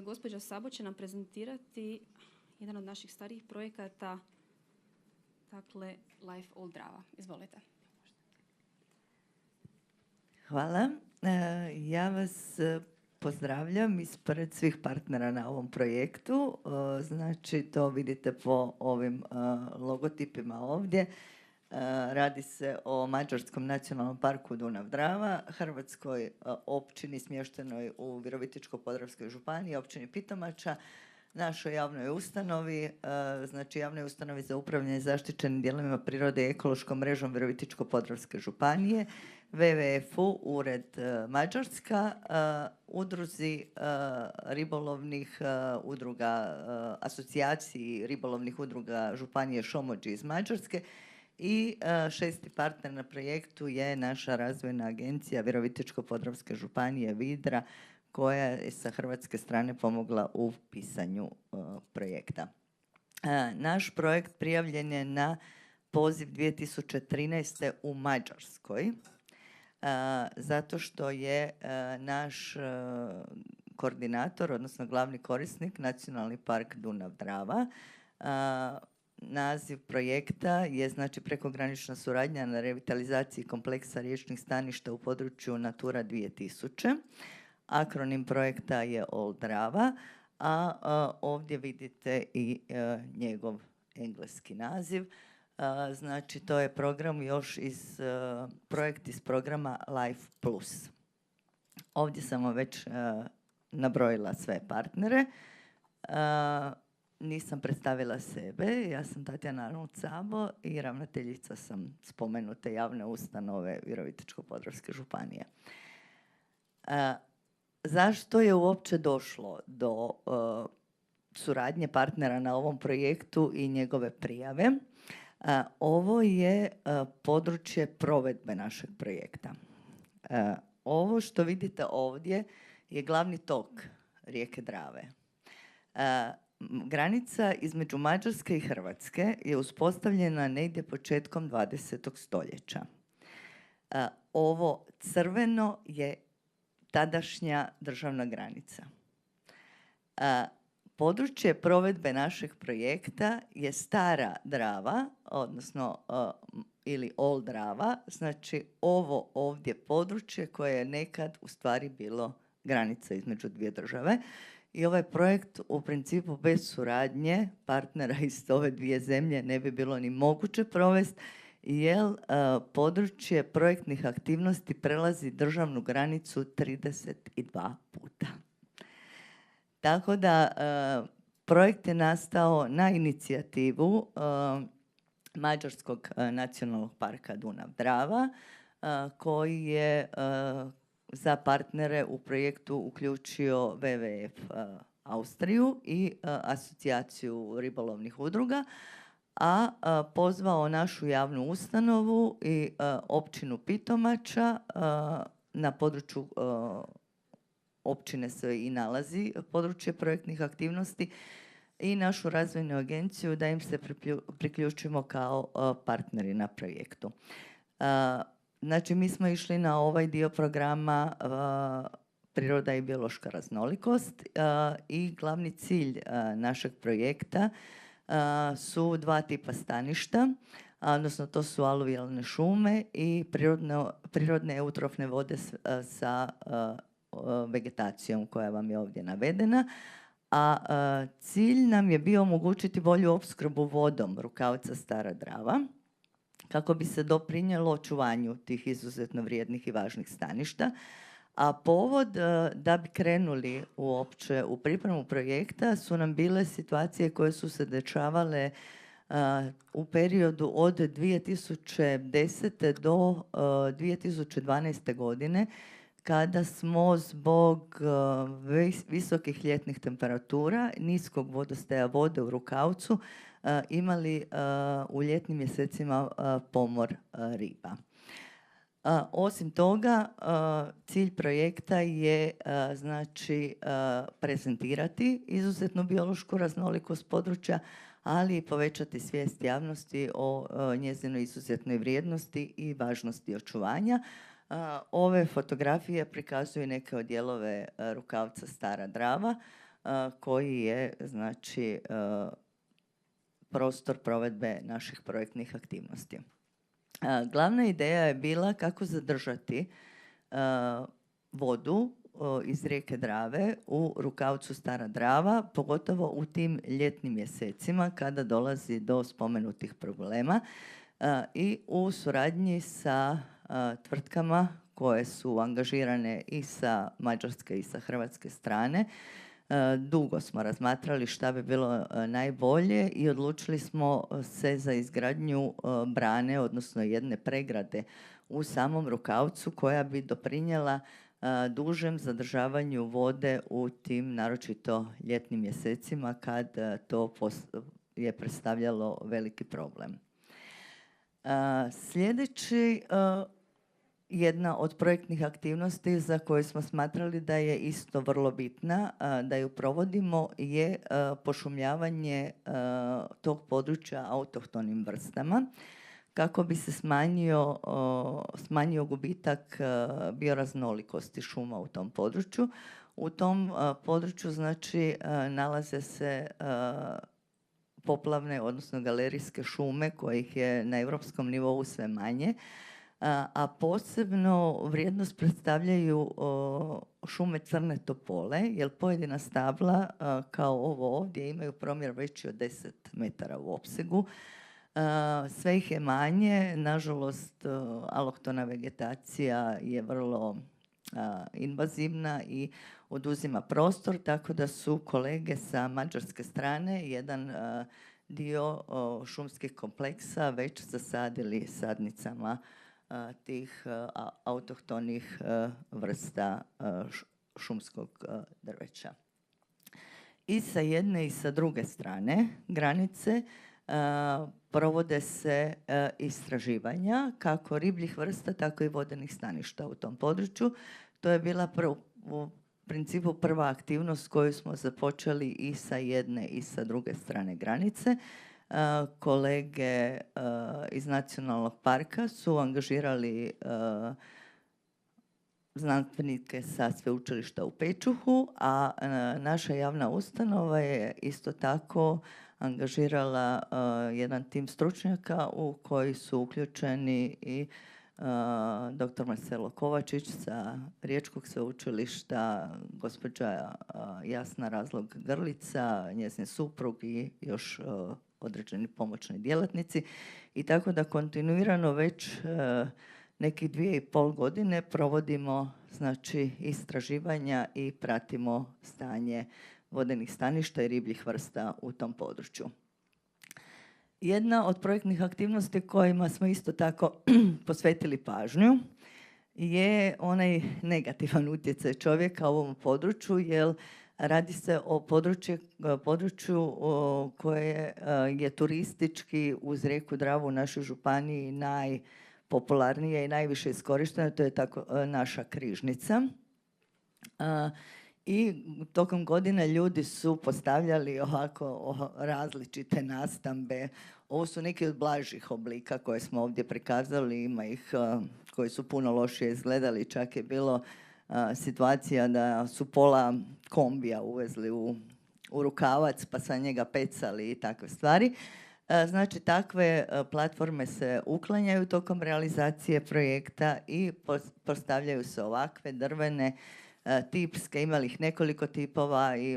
gospođa Sabo će nam prezentirati jedan od naših starijih projekata, dakle Life Old Drava. Izvolite. Hvala. Ja vas pozdravljam ispred svih partnera na ovom projektu. Znači, to vidite po ovim logotipima ovdje. Radi se o Mađarskom nacionalnom parku Dunav-Drava, hrvatskoj općini smještenoj u Virovitičko-podravskoj županiji, općini Pitomača, našoj javnoj ustanovi, znači javnoj ustanovi za upravljanje zaštićenim dijelovima prirode i ekološkom mrežom Virovitičko-podravske županije, WWF-u, Ured Mađarska, udruzi ribolovnih udruga, asocijaciji ribolovnih udruga županije Šomođi iz Mađarske i šesti partner na projektu je naša razvojna agencija Virovitičko-podravske županije Vidra, koja je sa hrvatske strane pomogla u pisanju projekta. Naš projekt prijavljen je na poziv 2013. u Mađarskoj, zato što je naš koordinator, odnosno glavni korisnik, Nacionalni park Dunav-Drava. Naziv projekta je znači prekogranična suradnja na revitalizaciji kompleksa riječnih staništa u području Natura 2000. Akronim projekta je Old Drava, a ovdje vidite i njegov engleski naziv. Znači, to je program još projekt iz programa Life Plus. Ovdje sam već nabrojila sve partnere. Nisam predstavila sebe, ja sam Tatjana Arnold-Sabo i ravnateljica sam spomenute javne ustanove Virovitičko-podravske županije. Zašto je uopće došlo do suradnje partnera na ovom projektu i njegove prijave? Ovo je područje provedbe našeg projekta. Ovo što vidite ovdje je glavni tok rijeke Drave. Granica između Mađarske i Hrvatske je uspostavljena negdje početkom 20. stoljeća. Ovo crveno je tadašnja državna granica. Područje provedbe našeg projekta je Stara Drava, odnosno ili Old Drava, znači ovo ovdje područje koje je nekad u stvari bilo granica između dvije države. I ovaj projekt u principu bez suradnje partnera iz ove dvije zemlje ne bi bilo ni moguće provesti, jer područje projektnih aktivnosti prelazi državnu granicu 32 puta. Tako da projekt je nastao na inicijativu Mađarskog nacionalnog parka Dunav-Drava, koji je za partnere u projektu uključio WWF Austriju i asocijaciju ribolovnih udruga, a pozvao našu javnu ustanovu i općinu Pitomača. Na području općine se i nalazi područje projektnih aktivnosti i našu razvojnu agenciju da im se priključimo kao partneri na projektu. Znači, mi smo išli na ovaj dio programa Priroda i biološka raznolikost i glavni cilj našeg projekta su dva tipa staništa, odnosno to su aluvijalne šume i prirodne eutrofne vode sa vegetacijom koja vam je ovdje navedena. A cilj nam je bio omogućiti bolju opskrbu vodom rukavca Stara Drava, kako bi se doprinijelo očuvanju tih izuzetno vrijednih i važnih staništa. A povod da bi krenuli uopće u pripremu projekta su nam bile situacije koje su se dešavale u periodu od 2010. do 2012. godine, kada smo zbog visokih ljetnih temperatura, niskog vodostaja vode u rukavcu imali u ljetnim mjesecima pomor riba. Osim toga, cilj projekta je znači prezentirati izuzetnu biološku raznolikost područja, ali i povećati svijest javnosti o njezinoj izuzetnoj vrijednosti i važnosti očuvanja. Ove fotografije prikazuju neke od dijelove rukavca Stara Drava. koji je znači prostor provedbe naših projektnih aktivnosti. Glavna ideja je bila kako zadržati vodu iz rijeke Drave u rukavcu Stara Drava, pogotovo u tim ljetnim mjesecima kada dolazi do spomenutih problema i u suradnji sa tvrtkama koje su angažirane i sa mađarske i sa hrvatske strane. Dugo smo razmatrali šta bi bilo najbolje i odlučili smo se za izgradnju brane, odnosno jedne pregrade u samom rukavcu koja bi doprinijela dužem zadržavanju vode u tim naročito ljetnim mjesecima kad to je predstavljalo veliki problem. Sljedeći jedna od projektnih aktivnosti za koju smo smatrali da je isto vrlo bitna, da ju provodimo, je pošumljavanje tog područja autohtonim vrstama kako bi se smanjio gubitak bioraznolikosti šuma u tom području. U tom području znači nalaze se poplavne, odnosno galerijske šume kojih je na europskom nivou sve manje, a posebno vrijednost predstavljaju šume crne topole, jer pojedina stabla kao ovo ovdje imaju promjer veći od 10 metara u opsegu. Sve ih je manje, nažalost alohtona vegetacija je vrlo invazivna i oduzima prostor, tako da su kolege sa mađarske strane jedan dio šumskih kompleksa već zasadili sadnicama tih autohtonih vrsta šumskog drveća. I sa jedne i sa druge strane granice provode se istraživanja kako ribljih vrsta, tako i vodenih staništa u tom području. To je bila u principu prva aktivnost koju smo započeli i sa jedne i sa druge strane granice. Kolege iz Nacionalnog parka su angažirali znanstvenike sa sveučilišta u Pečuhu, a naša javna ustanova je isto tako angažirala jedan tim stručnjaka u koji su uključeni i dr. Marcelo Kovačić sa Riječkog sveučilišta, gospođa Jasna Razlog-Grlica, njezin suprug i još određeni pomoćni djelatnici. I tako da kontinuirano već nekih 2,5 godine provodimo znači istraživanja i pratimo stanje vodenih staništa i ribljih vrsta u tom području. Jedna od projektnih aktivnosti kojima smo isto tako posvetili pažnju je onaj negativan utjecaj čovjeka u ovom području, jer radi se o području koje je turistički uz rijeku Dravu u našoj županiji najpopularnije i najviše iskorišteno, to je tako naša Križnica. I tokom godine ljudi su postavljali ovako različite nastambe. Ovo su neki od blažih oblika koje smo ovdje prikazali, ima ih koji su puno lošije izgledali, čak je bilo situacija da su pola kombija uvezli u rukavac pa sa njega pecali i takve stvari. Znači, takve platforme se uklanjaju tokom realizacije projekta i postavljaju se ovakve drvene, tipske, imali ih nekoliko tipova i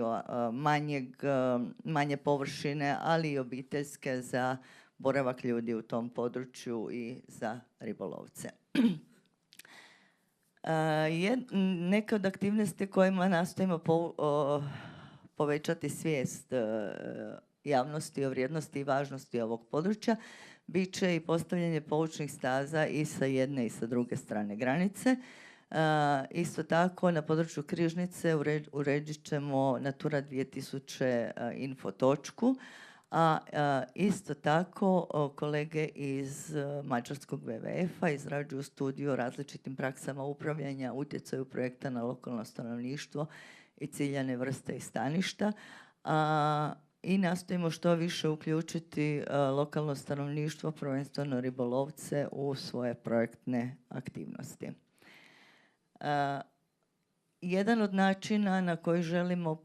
manje površine, ali i obiteljske za boravak ljudi u tom području i za ribolovce. Neke od aktivnosti kojima nastojimo povećati svijest javnosti o vrijednosti i važnosti ovog područja bit će i postavljanje poučnih staza i sa jedne i sa druge strane granice. Isto tako na području Križnice uredit ćemo Natura 2000 info točku, a isto tako kolege iz mađarskog WWF-a izrađuju studiju o različitim praksama upravljanja, utjecaju projekta na lokalno stanovništvo i ciljane vrste i staništa. I nastojimo što više uključiti lokalno stanovništvo, prvenstveno ribolovce, u svoje projektne aktivnosti. jedan od načina na koji želimo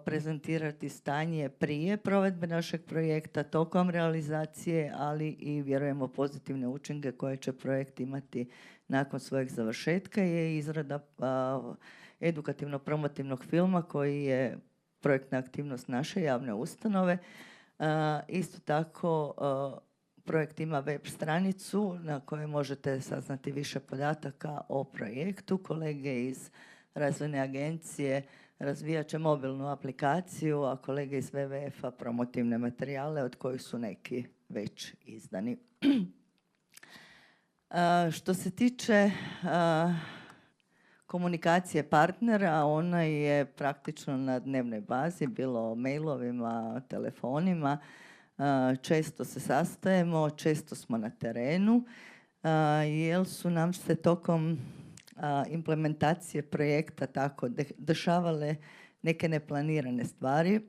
prezentirati stanje prije provedbe našeg projekta, tokom realizacije, ali i vjerujemo pozitivne učinke koje će projekt imati nakon svojeg završetka, je izrada edukativno-promotivnog filma koji je projektna aktivnost naše javne ustanove. Isto tako projekt ima web stranicu na kojoj možete saznati više podataka o projektu. Kolege iz Razvojne agencije razvijat će mobilnu aplikaciju, a kolege iz WWF-a promotivne materijale od kojih su neki već izdani. Što se tiče komunikacije partnera, ona je praktično na dnevnoj bazi, bilo mailovima, telefonima. Često se sastajemo, često smo na terenu, jer su nam se tokom implementacije projekta tako dešavale neke neplanirane stvari,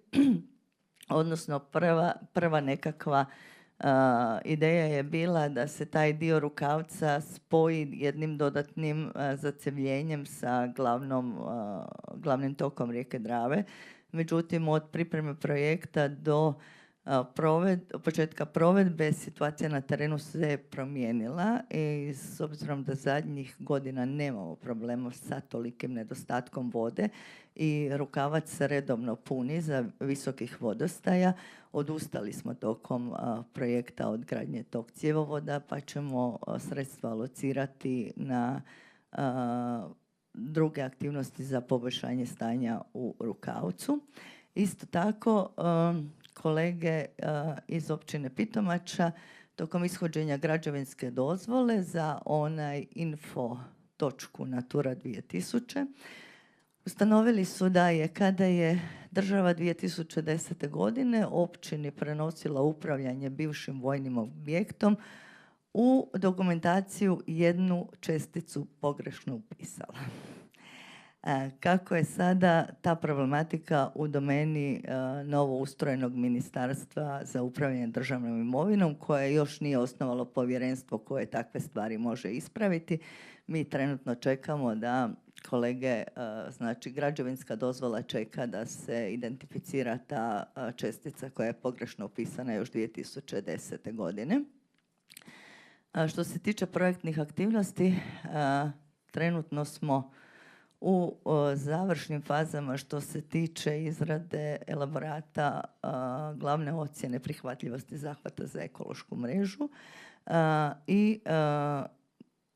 odnosno prva nekakva ideja je bila da se taj dio Rukavca spoji jednim dodatnim zacevljenjem sa glavnim tokom rijeke Drave. Međutim, od pripreme projekta do početka provedbe situacija na terenu se promijenila i s obzirom da zadnjih godina nemamo problema sa tolikim nedostatkom vode i Rukavac se redovno puni za visokih vodostaja, odustali smo tokom projekta od gradnje tog cjevovoda, pa ćemo sredstva alocirati na druge aktivnosti za poboljšanje stanja u Rukavcu. Isto tako, kolege iz općine Pitomača tokom ishođenja građevinske dozvole za onaj info točku Natura 2000 ustanovili su da je kada je država 2010. godine općini prenosila upravljanje bivšim vojnim objektom, u dokumentaciju jednu česticu pogrešno upisala. Kako je sada ta problematika u domeni novo ustrojenog ministarstva za upravljanje državnom imovinom, koje još nije osnovalo povjerenstvo koje takve stvari može ispraviti, mi trenutno čekamo da kolege, znači građevinska dozvola čeka da se identificira ta čestica koja je pogrešno upisana još 2010. godine. Što se tiče projektnih aktivnosti, trenutno smo u završnim fazama što se tiče izrade elaborata glavne ocjene prihvatljivosti zahvata za ekološku mrežu i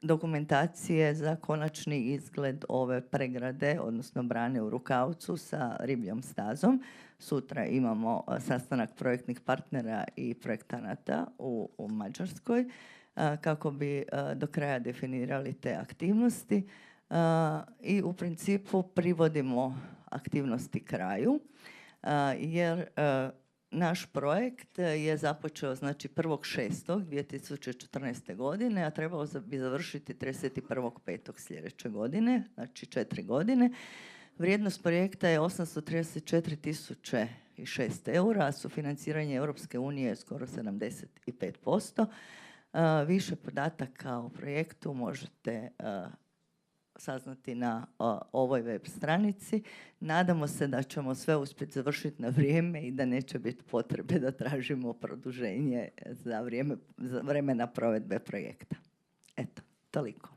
dokumentacije za konačni izgled ove pregrade, odnosno brane u Rukavcu sa ribljom stazom. Sutra imamo sastanak projektnih partnera i projektanata u Mađarskoj kako bi do kraja definirali te aktivnosti. I u principu privodimo aktivnosti kraju, jer naš projekt je započeo znači 1.6.2014. godine, a trebao bi završiti 31.5. sljedeće godine, znači 4 godine. Vrijednost projekta je 834.006 eura, a sufinanciranje Europske unije je skoro 75%. Više podataka o projektu možete saznati na ovoj web stranici. Nadamo se da ćemo sve uspjeti završiti na vrijeme i da neće biti potrebe da tražimo produženje za vremena provedbe projekta. Eto, toliko.